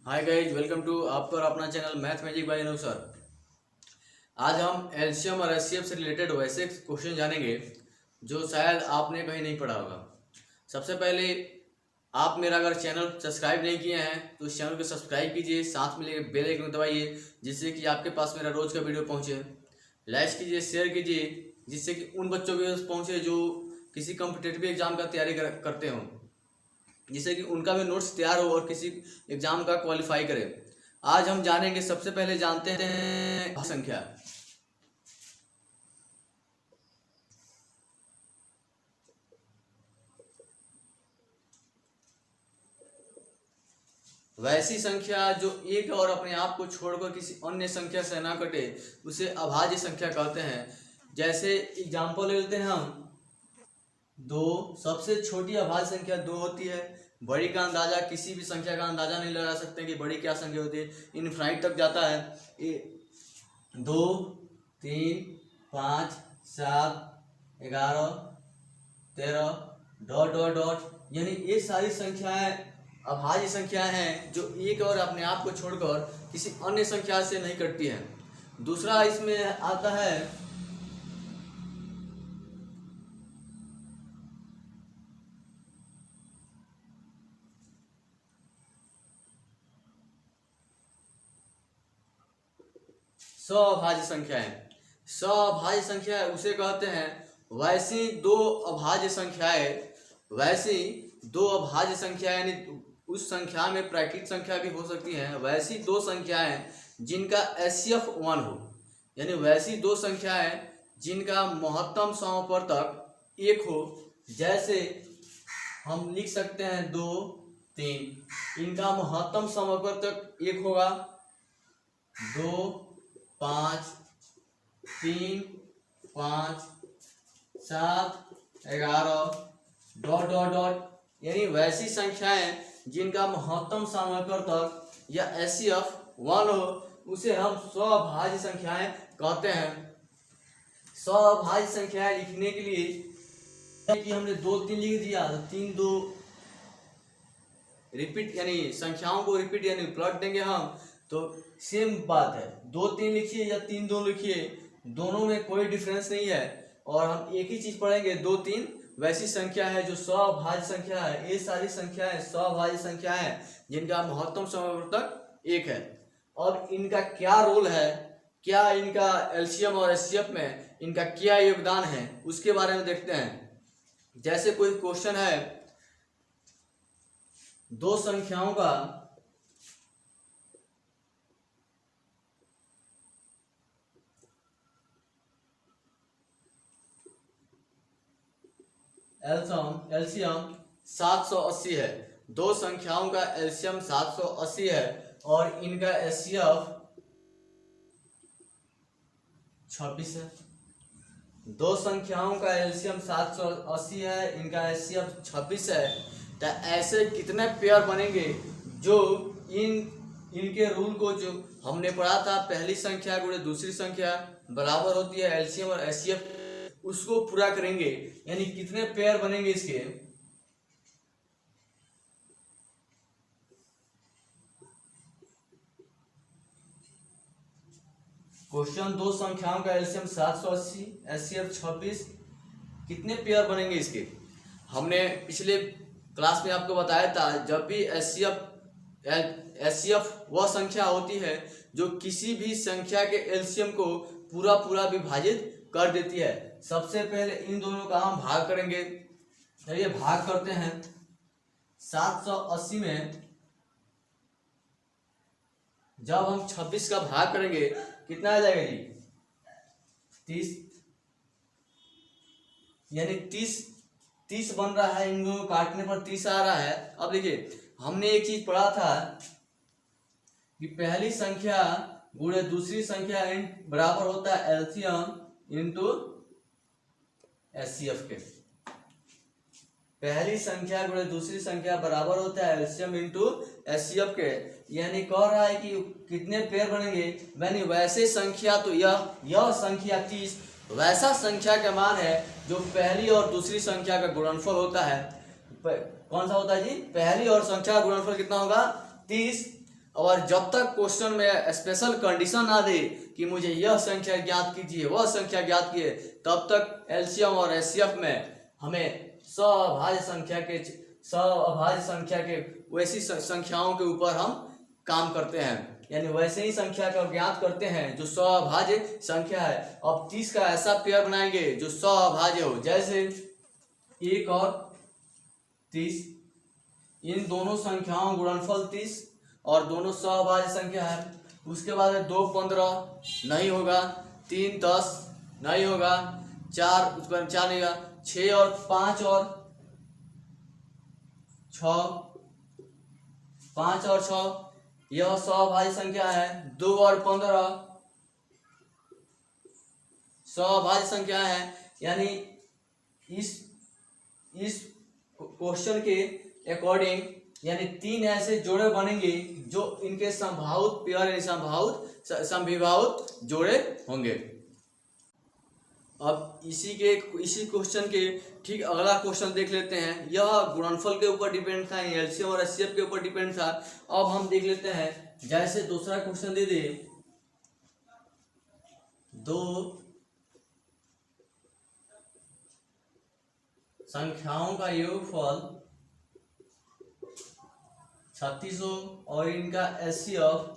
Hi guys, welcome to आपका और अपना channel math magic by Anoop sir. आज हम एलसीएम और एचसीएफ से रिलेटेड वैसे क्वेश्चन जानेंगे जो शायद आपने कहीं नहीं पढ़ा होगा। सबसे पहले आप मेरा अगर चैनल सब्सक्राइब नहीं किए हैं तो इस चैनल को सब्सक्राइब कीजिए, साथ में बेल आइकन दबाइए जिससे कि आपके पास मेरा रोज का वीडियो पहुंचे। लाइक कीजिए, शेयर कीजिए जिससे कि उन बच्चों के पास पहुंचे जो किसी कॉम्पिटिटिव एग्जाम का तैयारी करते हों, जिससे कि उनका भी नोट्स तैयार हो और किसी एग्जाम का क्वालिफाई करे। आज हम जानेंगे, सबसे पहले जानते हैं संख्या। वैसी संख्या जो एक और अपने आप को छोड़कर किसी अन्य संख्या से ना कटे उसे अभाज्य संख्या कहते हैं। जैसे एग्जाम्पल ले लेते हैं हम, दो। सबसे छोटी अभाज्य संख्या दो होती है। बड़ी का अंदाजा किसी भी संख्या का अंदाजा नहीं लगा सकते कि बड़ी क्या संख्या होती है, इनफाइनाइट तक जाता है। दो, तीन, पाँच, सात, 11, 13 डॉट डॉट डॉट, यानी ये सारी संख्याएं अभाज्य संख्याएं हैं जो एक और अपने आप को छोड़कर किसी अन्य संख्या से नहीं कटती हैं। दूसरा इसमें आता है सअभाज्य संख्याएं। सअभाज्य संख्या उसे कहते हैं वैसी दो अभाज्य संख्याएं, वैसी दो अभाज्य संख्याएं, यानी उस संख्या में प्राकृत संख्या भी हो सकती है। वैसी दो संख्याएं जिनका एचसीएफ 1 हो, यानी वैसी दो संख्याएं जिनका महत्तम समापवर्तक 1 हो। जैसे हम लिख सकते हैं 2, 3, इनका महत्तम समापवर्तक 1 होगा। 2, 5, 3, 5, 7, 11 डॉट डॉट डॉट, यानी वैसी संख्याएं जिनका महत्तम समापवर्तक या एचसीएफ 1 हो उसे हम सअभाज्य संख्याएं कहते हैं। सअभाज्य संख्याएं लिखने के लिए कि हमने 2, 3 लिख दिया तो 3, 2 रिपीट, यानी संख्याओं को रिपीट यानी प्लॉट देंगे हम तो सेम बात है। 2, 3 लिखिए या 3, 2 लिखिए, दोनों में कोई डिफरेंस नहीं है। और हम एक ही चीज पढ़ेंगे, 2, 3 वैसी संख्या है जो सअभाज्य संख्या है। ये सारी संख्याएं सअभाज्य संख्या है जिनका महत्तम समापवर्तक 1 है। और इनका क्या रोल है, क्या इनका एलसीएम और एचसीएफ में इनका क्या योगदान है, उसके बारे में देखते हैं। जैसे कोई क्वेश्चन है, दो संख्याओं का एलसीएम 780 है। दो संख्याओं का एलसीएम 780 है और इनका एचसीएफ 26 है। दो संख्याओं का एलसीएम 780 है, इनका एचसीएफ 26 है। तो ऐसे कितने पेयर बनेंगे जो इनके रूल को जो हमने पढ़ा था, पहली संख्या गुणे दूसरी संख्या बराबर होती है एलसीएम और एचसीएफ, उसको पूरा करेंगे। यानी कितने पेयर बनेंगे इसके, क्वेश्चन दो संख्याओं का एलसीएम 780, एचसीएफ 26, कितने पेयर बनेंगे इसके। हमने पिछले क्लास में आपको बताया था, जब भी एचसीएफ वह संख्या होती है जो किसी भी संख्या के एलसीएम को पूरा पूरा विभाजित कर देती है। सबसे पहले इन दोनों का हम भाग करेंगे। चलिए भाग करते हैं। 780 में जब हम 26 का भाग करेंगे कितना आ जाएगा जी, 30, यानी 30 बन रहा है। इन दोनों काटने पर 30 आ रहा है। अब देखिए, हमने एक चीज पढ़ा था कि पहली संख्या गुणे दूसरी संख्या बराबर होता है एलसीएम इंटू एचसीएफ के। पहली संख्या गुणे दूसरी संख्या बराबर होता है एलसीएम इंटू एचसीएफ के। यानी कह रहा है कि कितने पेयर बनेंगे, यानी वैसे संख्या, तो यह संख्या 30 वैसा संख्या का मान है जो पहली और दूसरी संख्या का गुणनफल होता है। कौन सा होता है जी, पहली और संख्या का गुणनफल कितना होगा, 30। और जब तक क्वेश्चन में स्पेशल कंडीशन ना दे कि मुझे यह संख्या ज्ञात कीजिए, वह संख्या ज्ञात कीजिए, तब तक एलसीएम और एचसीएफ में हमें सअभाज्य संख्या के वैसी संख्याओं के ऊपर हम काम करते हैं, यानी वैसे ही संख्या का ज्ञात करते हैं जो सअभाज्य संख्या है। अब 30 का ऐसा पेयर बनाएंगे जो सअभाज्य हो, जैसे 1 और 30, इन दोनों संख्याओं गुणनफल 30 और दोनों सअभाज्य संख्या है। उसके बाद 2 15 नहीं होगा, 3 10 नहीं होगा, 4 उस पर 4 नहीं होगा, 6 और 5 और 6, 5 और 6 यह सअभाज्य संख्या है। 2 और 15 सअभाज्य संख्या है। यानी इस क्वेश्चन के अकॉर्डिंग यानी 3 ऐसे जोड़े बनेंगे जो इनके संभावित पेयर यानी संभावित जोड़े होंगे। अब इसी क्वेश्चन के ठीक अगला क्वेश्चन देख लेते हैं। यह गुणनफल के ऊपर डिपेंड था, एलसीएम और एचसीएफ के ऊपर डिपेंड था। अब हम देख लेते हैं, जैसे दूसरा क्वेश्चन दे दे, 2 संख्याओं का योगफल 36 हो और इनका एचसीएफ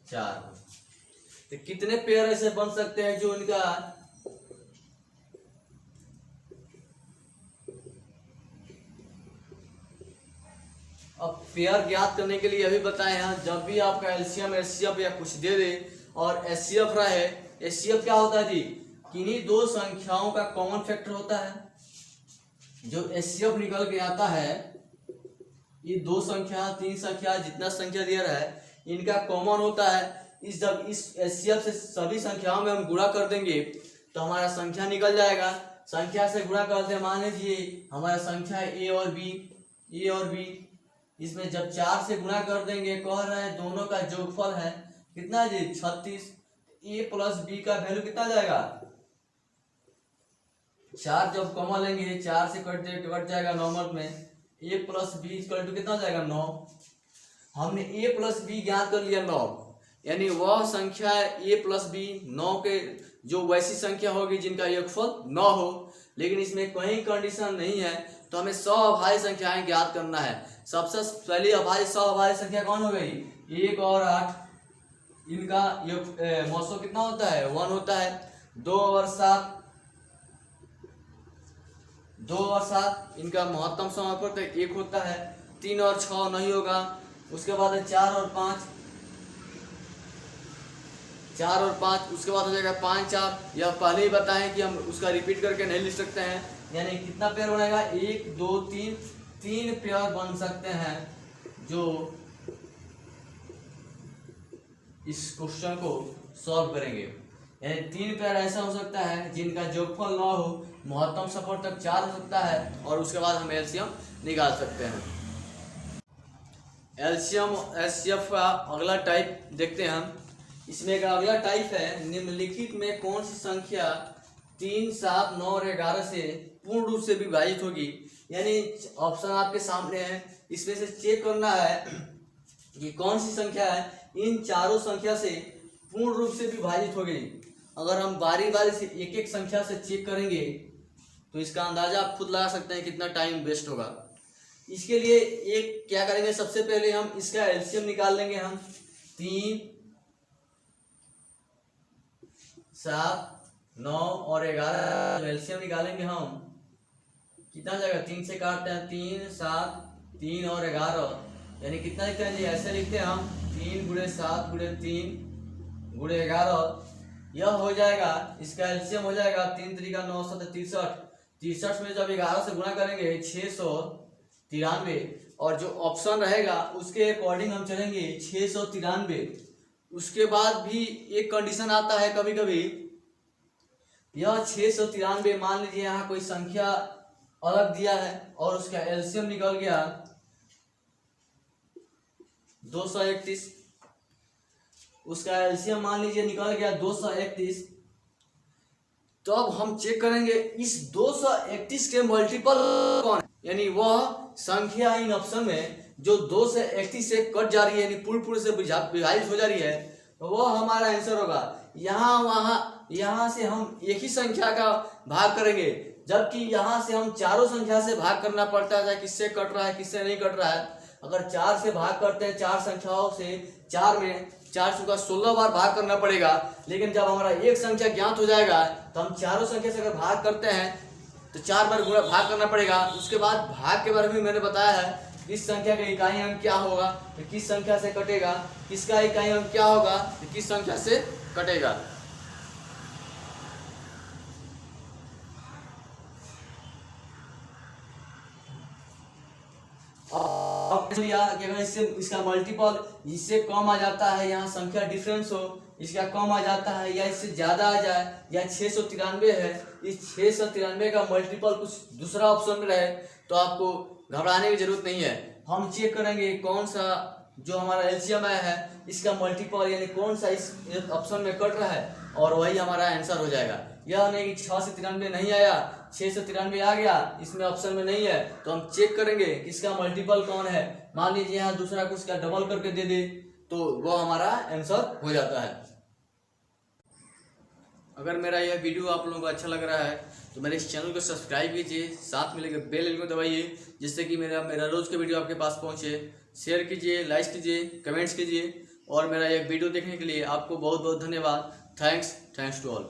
4 हो, तो कितने पेयर ऐसे बन सकते हैं जो इनका अब पेयर ज्ञात करने के लिए अभी बताए हैं, जब भी आपका एलसीएम एचसीएफ या कुछ दे दे और एचसीएफ रहे, एचसीएफ क्या होता है जी, किन्हीं दो संख्याओं का कॉमन फैक्टर होता है। जो एचसीएफ निकल के आता है, ये 2 संख्या 3 संख्या जितना संख्या दिया रहा है इनका कॉमन होता है। जब इस एचसीएफ से सभी संख्याओं में हम गुणा कर देंगे तो हमारा संख्या निकल जाएगा। संख्या से गुणा करते हैं, मान लीजिए हमारा संख्या है ए और बी, इसमें जब 4 से गुणा कर देंगे, कह रहे हैं दोनों का जोगफल है कितना जी 36, ए प्लस बी का वैल्यू कितना जाएगा 4। जब कॉमन लेंगे 4 से कट जाएगा नॉर्मल में, ए प्लस बी इक्वल टू कितना जाएगा 9। हमने ए प्लस बी ज्ञात कर लिया 9, यानी वह संख्या ए प्लस बी 9 के जो वैसी संख्या होगी जिनका योगफल 9 हो। लेकिन इसमें कोई कंडीशन नहीं है, तो हमें सअभाज्य संख्याएं ज्ञात करना है। सबसे पहले सअभाज्य संख्या कौन हो गई, 1 और 8, इनका योग मौसो कितना होता है 1 होता है। 2 और 7 इनका महत्तम समापक 1 होता है। 3 और 6 नहीं होगा। उसके बाद है 4 और 5, उसके बाद हो जाएगा 5 4। यह पहले ही बताएं कि हम उसका रिपीट करके नहीं लिख सकते हैं, यानी कितना पेयर बनेगा 1 2 3 पेयर बन सकते हैं जो इस क्वेश्चन को सॉल्व करेंगे। यानी 3 पेयर ऐसा हो सकता है जिनका जोगफल 9 हो, महत्तम सफर 4 हो सकता है, और उसके बाद हम एलसीएम निकाल सकते हैं। एलसीएम एचसीएफ का अगला टाइप देखते हैं हम। इसमें का अगला टाइप है, निम्नलिखित में कौन सी संख्या 3 7 9 और 11 से पूर्ण रूप से विभाजित होगी। यानी ऑप्शन आपके सामने है, इसमें से चेक करना है कि कौन सी संख्या है इन चारों संख्या से पूर्ण रूप से विभाजित हो गई। अगर हम बारी बारी से एक एक संख्या से चेक करेंगे तो इसका अंदाजा आप खुद लगा सकते हैं कितना टाइम वेस्ट होगा। इसके लिए एक क्या करेंगे, सबसे पहले हम इसका एलसीएम निकाल लेंगे। हम 3 7 9 और 11 एलसीएम निकालेंगे हम, कितना जाएगा 3 से काटते हैं 3 7 3 और 11, यानी कितना लिखते हैं जी, ऐसे लिखते हैं हम 3 × 7 × 3 × 11, यह हो जाएगा। इसका एलसीएम हो जाएगा 3 3 9 7 63 में जब 11 से गुणा करेंगे 693, और जो ऑप्शन रहेगा उसके अकॉर्डिंग हम चलेंगे 693। उसके बाद भी एक कंडीशन आता है कभी कभी, यह 693 मान लीजिए यहाँ कोई संख्या अलग दिया है और उसका एलसीएम निकल गया 231, उसका एलसीएम मान लीजिए निकल गया 231, तो अब हम चेक करेंगे इस 231 के मल्टीपल कौन है, यानी वह संख्या इन ऑप्शन में जो 2 से 31 से कट जा रही है, यानी पूर्ण से विभाजित हो जा रही है, तो वो हमारा आंसर होगा। यहाँ से हम एक ही संख्या का भाग करेंगे, जबकि यहाँ से हम चारों संख्या से भाग करना पड़ता है, किससे कट रहा है किससे नहीं कट रहा है। अगर 4 से भाग करते हैं, 4 संख्याओं से 4 में 4 चुका 16 बार भाग करना पड़ेगा। लेकिन जब हमारा एक संख्या ज्ञात हो जाएगा तो हम चारों संख्या से अगर भाग करते हैं तो 4 बार गुणा भाग करना पड़ेगा। उसके बाद भाग के बारे में मैंने बताया है, किस संख्या का इकाई अंक क्या होगा तो किस संख्या से कटेगा, किसका इकाई अंक क्या होगा तो किस संख्या से कटेगा। अब लिया कि अगर इससे इसका मल्टीपल इससे कम आ जाता है, यहाँ संख्या डिफरेंस हो, इसका कम आ जाता है या इससे ज्यादा आ जाए, या 693 है, इस 693 का मल्टीपल कुछ दूसरा ऑप्शन में रहे तो आपको घबराने की जरूरत नहीं है। हम चेक करेंगे कौन सा जो हमारा एलसीएम है इसका मल्टीपल यानी कौन सा इस ऑप्शन में कट रहा है, और वही हमारा आंसर हो जाएगा। यह नहीं कि 6 से 93 नहीं आया, 6 से 93 आ गया, इसमें ऑप्शन में नहीं है, तो हम चेक करेंगे किसका मल्टीपल कौन है। मान लीजिए यहाँ दूसरा कुछ का डबल करके दे दे तो वो हमारा आंसर हो जाता है। अगर मेरा यह वीडियो आप लोगों को अच्छा लग रहा है तो मेरे इस चैनल को सब्सक्राइब कीजिए, साथ में लगे बेल आइकन को दबाइए, जिससे कि मेरा रोज का वीडियो आपके पास पहुंचे। शेयर कीजिए, लाइक कीजिए, कमेंट्स कीजिए, और मेरा यह वीडियो देखने के लिए आपको बहुत बहुत धन्यवाद। Thanks to all.